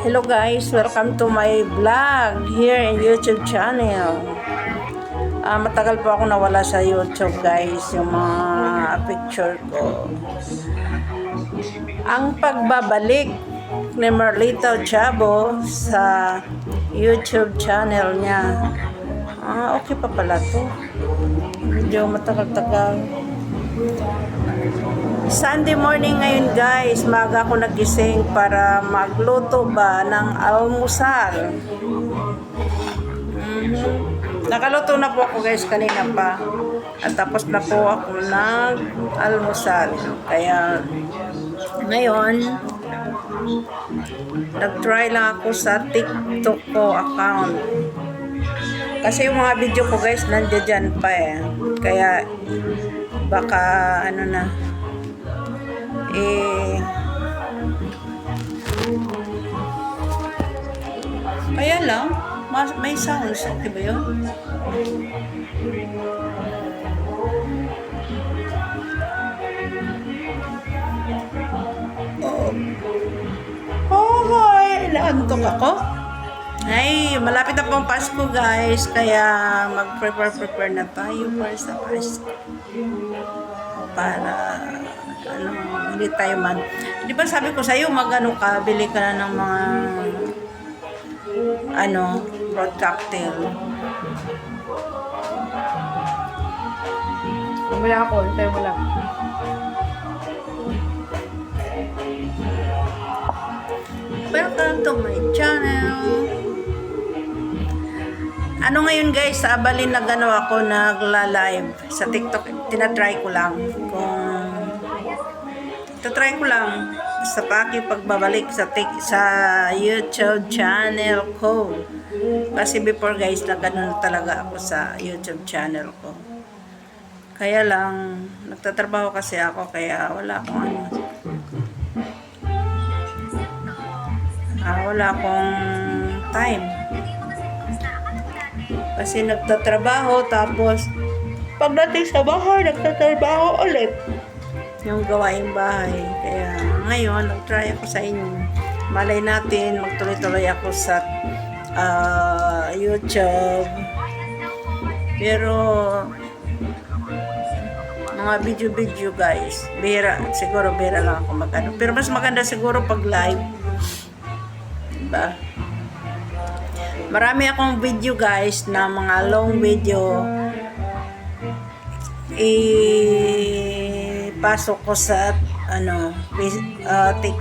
Hello guys, welcome to my vlog here in YouTube channel. Matagal po ako nawala sa YouTube guys, yung mga picture ko. Ang pagbabalik ni Merlito Chabo sa YouTube channel niya. Okay pa pala to. Medyo matagal-tagal. Sunday morning ngayon guys, maaga ako nagising para magluto ba ng almusal. Nakaluto na po ako guys kanina pa. At tapos na po ako nag-almusal. Kaya ngayon, nag-try lang ako sa TikTok ko account. Kasi yung mga video ko guys, nandiyan dyan pa eh. Kaya baka ano na, kaya lang may sounds, okay ba yun? Hoy, naantok ako. Ay, malapit na pong Pasko guys, kaya mag-prepare na tayo para sa Pasko. Para hindi tayo man. Di ba sabi ko sa'yo, bili ka na ng mga fruit cocktail. Wala ako, tayo mo lang. Welcome to my channel. Ngayon guys, sa abalin na ako nagla-live sa TikTok. Tinatry ko lang sa pagbabalik sa YouTube channel ko. Kasi before guys, nagano talaga ako sa YouTube channel ko. Kaya lang, nagtatrabaho kasi ako, kaya wala akong time. Kasi nagtatrabaho, tapos pagdating sa bahay, nagtatrabaho ulit yung gawaing bahay. Kaya ngayon, nag-try ako sa inyo. Malay natin, magtuloy-tuloy ako sa YouTube. Pero mga video guys, siguro bihira lang ako magano. Pero mas maganda siguro pag live. Diba? Marami akong video guys na mga long video. Pasok ko sa YouTube.